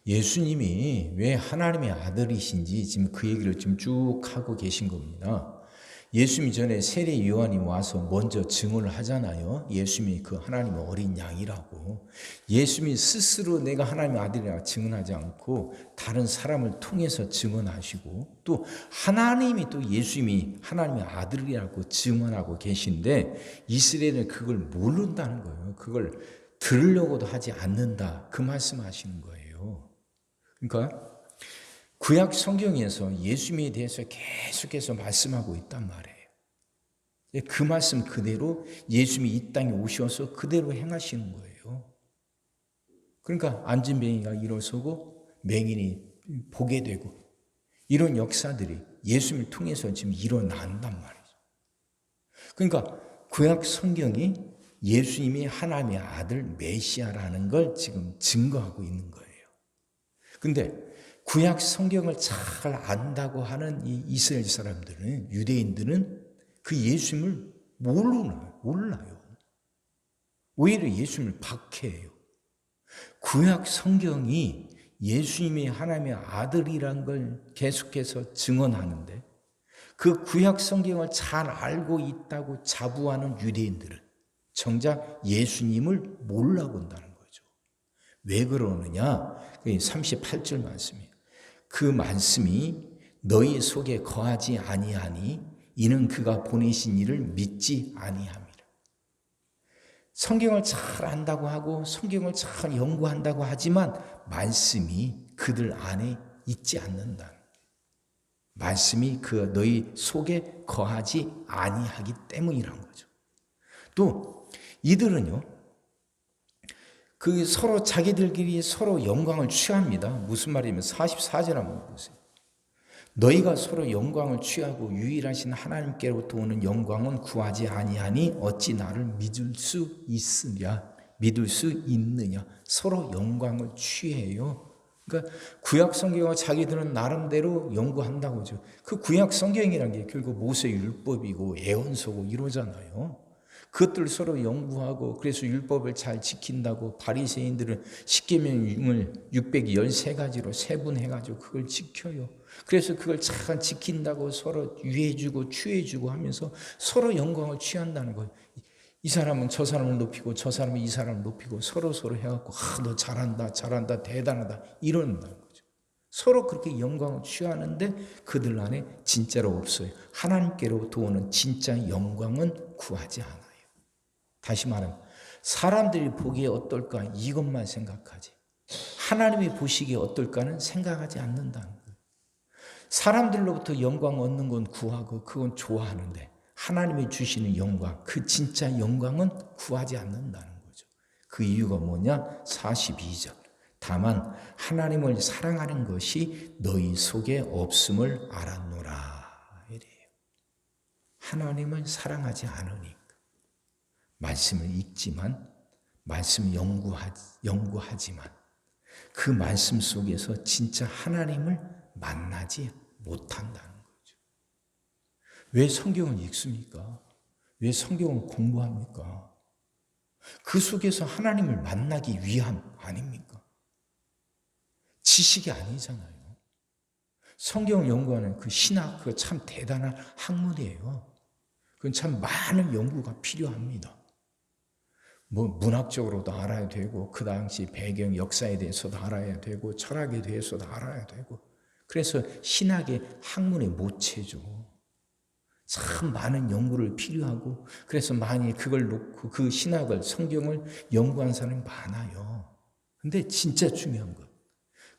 예수님이 왜 하나님의 아들이신지 지금 그 얘기를 지금 쭉 하고 계신 겁니다. 예수님이 전에 세례 요한이 와서 먼저 증언을 하잖아요. 예수님이 그 하나님의 어린 양이라고. 예수님이 스스로 내가 하나님의 아들이라 증언하지 않고 다른 사람을 통해서 증언하시고 또 하나님이 또 예수님이 하나님의 아들이라고 증언하고 계신데 이스라엘은 그걸 모른다는 거예요. 그걸 들으려고도 하지 않는다. 그 말씀하시는 거예요. 그러니까 구약 성경에서 예수님에 대해서 계속해서 말씀하고 있단 말이에요. 그 말씀 그대로 예수님이 이 땅에 오셔서 그대로 행하시는 거예요. 그러니까 앉은 맹인이가 일어서고 맹인이 보게 되고 이런 역사들이 예수님을 통해서 지금 일어난단 말이죠. 그러니까 구약 성경이 예수님이 하나님의 아들 메시아라는 걸 지금 증거하고 있는 거예요. 근데 구약 성경을 잘 안다고 하는 이 이스라엘 사람들은, 유대인들은 그 예수님을 몰라요. 오히려 예수님을 박해해요. 구약 성경이 예수님이 하나님의 아들이란 걸 계속해서 증언하는데 그 구약 성경을 잘 알고 있다고 자부하는 유대인들은 정작 예수님을 몰라본다는 거죠. 왜 그러느냐? 38절 말씀이에요. 그 말씀이 너희 속에 거하지 아니하니 이는 그가 보내신 이를 믿지 아니함이라. 성경을 잘 안다고 하고 성경을 잘 연구한다고 하지만 말씀이 그들 안에 있지 않는다. 말씀이 그 너희 속에 거하지 아니하기 때문이란 거죠. 또 이들은요, 그 서로 자기들끼리 서로 영광을 취합니다. 무슨 말이냐면 44절 한번 보세요. 너희가 서로 영광을 취하고 유일하신 하나님께로부터 오는 영광은 구하지 아니하니 어찌 나를 믿을 수 있느냐. 서로 영광을 취해요. 그러니까 구약 성경과 자기들은 나름대로 연구한다고 하죠. 그 구약 성경이라는 게 결국 모세 율법이고 예언서고 이러잖아요. 그것들 서로 연구하고 그래서 율법을 잘 지킨다고 바리새인들은 십계명을 613가지로 세분해가지고 그걸 지켜요. 그래서 그걸 잘 지킨다고 서로 유해주고 취해주고 하면서 서로 영광을 취한다는 거예요. 이 사람은 저 사람을 높이고 저 사람은 이 사람을 높이고 서로 해갖고 너 잘한다 대단하다 이런다는 거죠. 서로 그렇게 영광을 취하는데 그들 안에 진짜로 없어요. 하나님께로부터 오는 진짜 영광은 구하지 않아요. 다시 말하면 사람들이 보기에 어떨까 이것만 생각하지 하나님이 보시기에 어떨까는 생각하지 않는다는 거예요. 사람들로부터 영광 얻는 건 구하고 그건 좋아하는데 하나님이 주시는 영광, 그 진짜 영광은 구하지 않는다는 거죠. 그 이유가 뭐냐? 42절. 다만 하나님을 사랑하는 것이 너희 속에 없음을 알았노라. 이래요. 하나님을 사랑하지 않으니 말씀을 읽지만 말씀을 연구하지만 그 말씀 속에서 진짜 하나님을 만나지 못한다는 거죠. 왜 성경을 읽습니까? 왜 성경을 공부합니까? 그 속에서 하나님을 만나기 위함 아닙니까? 지식이 아니잖아요. 성경을 연구하는 그 신학, 그거 참 대단한 학문이에요. 그건 참 많은 연구가 필요합니다. 뭐 문학적으로도 알아야 되고 그 당시 배경 역사에 대해서도 알아야 되고 철학에 대해서도 알아야 되고 그래서 신학의 학문의 모체죠. 참 많은 연구를 필요하고 그래서 많이 그걸 놓고 그 신학을 성경을 연구한 사람이 많아요. 근데 진짜 중요한 것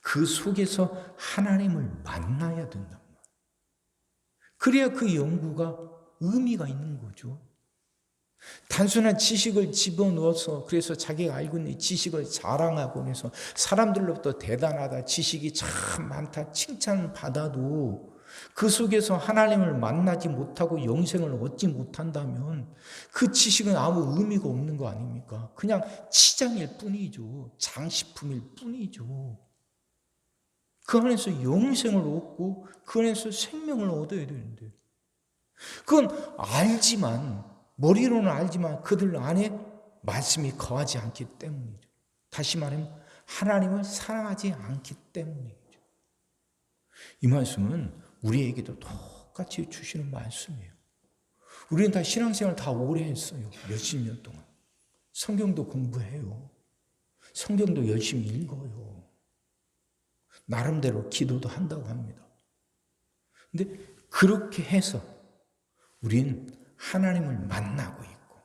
그 속에서 하나님을 만나야 된단 말이에요. 그래야 그 연구가 의미가 있는 거죠. 단순한 지식을 집어넣어서 그래서 자기가 알고 있는 지식을 자랑하고 해서 사람들로부터 대단하다, 지식이 참 많다, 칭찬받아도 그 속에서 하나님을 만나지 못하고 영생을 얻지 못한다면 그 지식은 아무 의미가 없는 거 아닙니까? 그냥 치장일 뿐이죠. 장식품일 뿐이죠. 그 안에서 영생을 얻고 그 안에서 생명을 얻어야 되는데 그건 알지만 머리로는 알지만 그들 안에 말씀이 거하지 않기 때문이죠. 다시 말하면 하나님을 사랑하지 않기 때문이죠. 이 말씀은 우리에게도 똑같이 주시는 말씀이에요. 우리는 다 신앙생활 다 오래 했어요. 몇십 년 동안. 성경도 공부해요. 성경도 열심히 읽어요. 나름대로 기도도 한다고 합니다. 근데 그렇게 해서 우린 하나님을 만나고 있고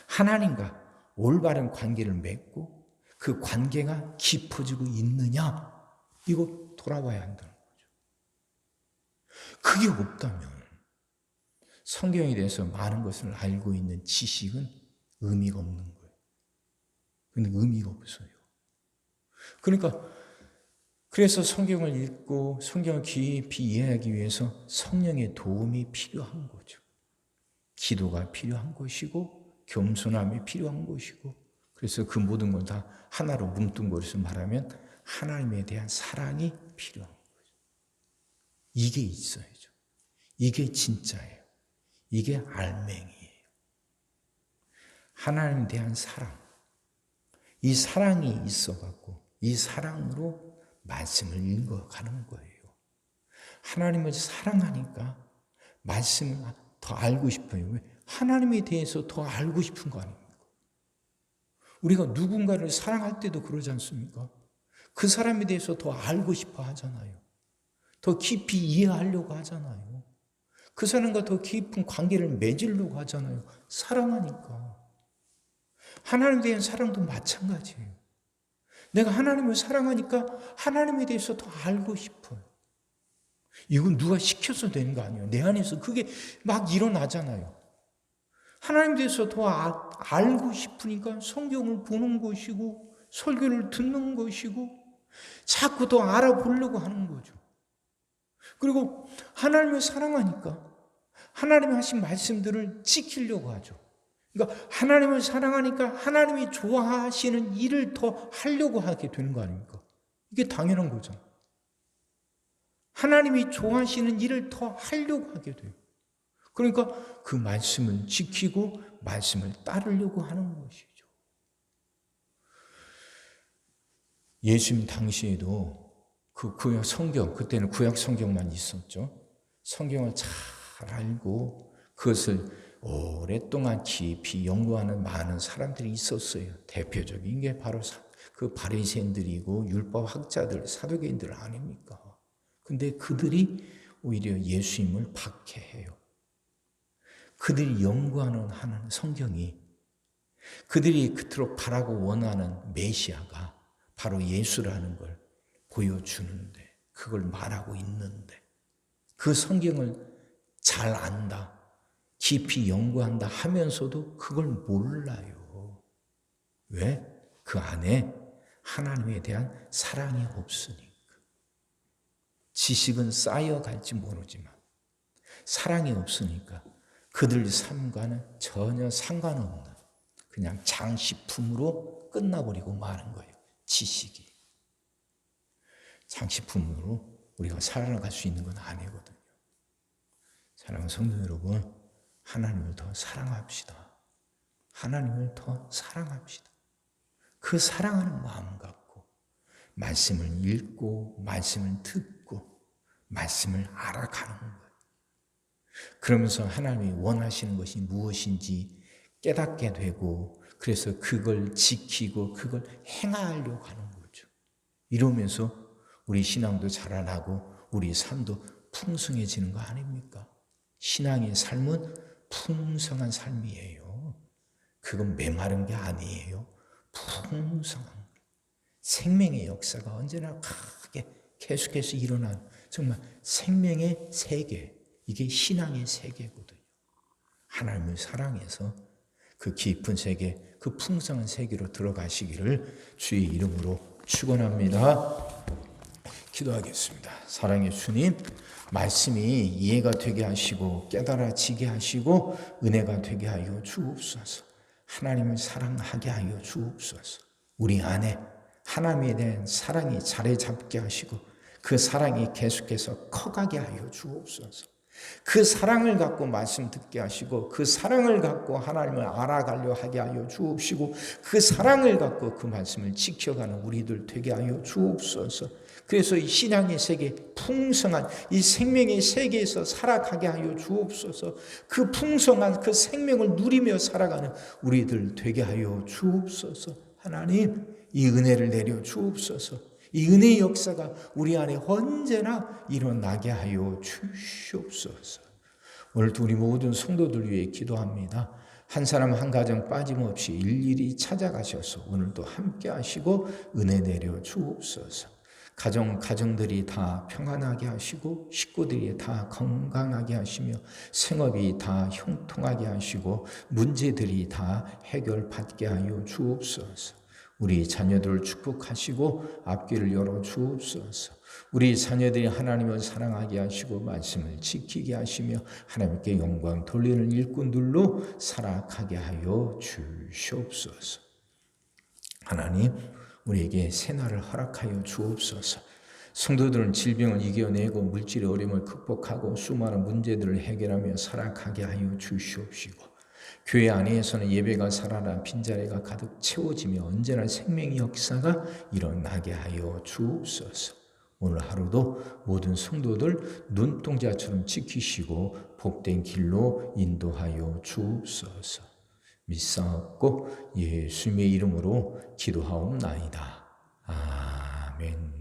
하나님과 올바른 관계를 맺고 그 관계가 깊어지고 있느냐, 이거 돌아봐야 한다는 거죠. 그게 없다면 성경에 대해서 많은 것을 알고 있는 지식은 의미가 없는 거예요. 근데 의미가 없어요. 그러니까 그래서 성경을 읽고 성경을 깊이 이해하기 위해서 성령의 도움이 필요한 거죠. 기도가 필요한 것이고 겸손함이 필요한 것이고, 그래서 그 모든 걸 다 하나로 뭉뚱그려서 말하면 하나님에 대한 사랑이 필요한 거죠. 이게 있어야죠. 이게 진짜예요. 이게 알맹이에요. 하나님에 대한 사랑. 이 사랑이 있어갖고 이 사랑으로 말씀을 읽어가는 거예요. 하나님을 사랑하니까 말씀을 더 알고 싶어요. 왜? 하나님에 대해서 더 알고 싶은 거 아닙니까? 우리가 누군가를 사랑할 때도 그러지 않습니까? 그 사람에 대해서 더 알고 싶어 하잖아요. 더 깊이 이해하려고 하잖아요. 그 사람과 더 깊은 관계를 맺으려고 하잖아요. 사랑하니까. 하나님에 대한 사랑도 마찬가지예요. 내가 하나님을 사랑하니까 하나님에 대해서 더 알고 싶어요. 이건 누가 시켜서 되는 거 아니에요. 내 안에서 그게 막 일어나잖아요. 하나님에 대해서 더 알고 싶으니까 성경을 보는 것이고 설교를 듣는 것이고 자꾸 더 알아보려고 하는 거죠. 그리고 하나님을 사랑하니까 하나님이 하신 말씀들을 지키려고 하죠. 그러니까 하나님을 사랑하니까 하나님이 좋아하시는 일을 더 하려고 하게 되는 거 아닙니까? 이게 당연한 거죠. 하나님이 좋아하시는 일을 더 하려고 하게 돼요. 그러니까 그 말씀을 지키고 말씀을 따르려고 하는 것이죠. 예수님 당시에도 그 구약 성경, 그때는 구약 성경만 있었죠. 성경을 잘 알고 그것을 오랫동안 깊이 연구하는 많은 사람들이 있었어요. 대표적인 게 바로 그 바리새인들이고 율법 학자들, 사두개인들 아닙니까? 근데 그들이 오히려 예수님을 박해해요. 그들이 연구하는 성경이 그들이 그토록 바라고 원하는 메시아가 바로 예수라는 걸 보여주는데, 그걸 말하고 있는데 그 성경을 잘 안다, 깊이 연구한다 하면서도 그걸 몰라요. 왜? 그 안에 하나님에 대한 사랑이 없으니까. 지식은 쌓여갈지 모르지만 사랑이 없으니까 그들 삶과는 전혀 상관없는 그냥 장식품으로 끝나버리고 마는 거예요. 지식이. 장식품으로 우리가 살아갈 수 있는 건 아니거든요. 사랑하는 성도 여러분, 하나님을 더 사랑합시다. 하나님을 더 사랑합시다. 그 사랑하는 마음 갖고 말씀을 읽고 말씀을 듣고 말씀을 알아가는 거예요. 그러면서 하나님이 원하시는 것이 무엇인지 깨닫게 되고, 그래서 그걸 지키고 그걸 행하려고 하는 거죠. 이러면서 우리 신앙도 자라나고 우리 삶도 풍성해지는 거 아닙니까? 신앙의 삶은 풍성한 삶이에요. 그건 메마른 게 아니에요. 풍성한 생명의 역사가 언제나 크게 계속해서 일어난 정말 생명의 세계, 이게 신앙의 세계거든요. 하나님을 사랑해서 그 깊은 세계, 그 풍성한 세계로 들어가시기를 주의 이름으로 축원합니다. 기도하겠습니다. 사랑의 주님, 말씀이 이해가 되게 하시고 깨달아지게 하시고 은혜가 되게 하여 주옵소서. 하나님을 사랑하게 하여 주옵소서. 우리 안에 하나님에 대한 사랑이 자리 잡게 하시고 그 사랑이 계속해서 커가게 하여 주옵소서. 그 사랑을 갖고 말씀 듣게 하시고 그 사랑을 갖고 하나님을 알아가려 하게 하여 주옵시고 그 사랑을 갖고 그 말씀을 지켜가는 우리들 되게 하여 주옵소서. 그래서 이 신앙의 세계 풍성한 이 생명의 세계에서 살아가게 하여 주옵소서. 그 풍성한 그 생명을 누리며 살아가는 우리들 되게 하여 주옵소서. 하나님 이 은혜를 내려 주옵소서. 이 은혜의 역사가 우리 안에 언제나 일어나게 하여 주시옵소서. 오늘도 우리 모든 성도들 위해 기도합니다. 한 사람 한 가정 빠짐없이 일일이 찾아가셔서 오늘도 함께 하시고 은혜 내려 주옵소서. 가정들이 다 평안하게 하시고 식구들이 다 건강하게 하시며 생업이 다 형통하게 하시고 문제들이 다 해결받게 하여 주옵소서. 우리 자녀들을 축복하시고 앞길을 열어 주옵소서. 우리 자녀들이 하나님을 사랑하게 하시고 말씀을 지키게 하시며 하나님께 영광 돌리는 일꾼들로 살아가게 하여 주시옵소서. 하나님 우리에게 새날을 허락하여 주옵소서. 성도들은 질병을 이겨내고 물질의 어려움을 극복하고 수많은 문제들을 해결하며 살아가게 하여 주시옵시고 교회 안에서는 예배가 살아나 빈자리가 가득 채워지며 언제나 생명의 역사가 일어나게 하여 주옵소서. 오늘 하루도 모든 성도들 눈동자처럼 지키시고 복된 길로 인도하여 주옵소서. 믿사옵고 예수님의 이름으로 기도하옵나이다. 아멘.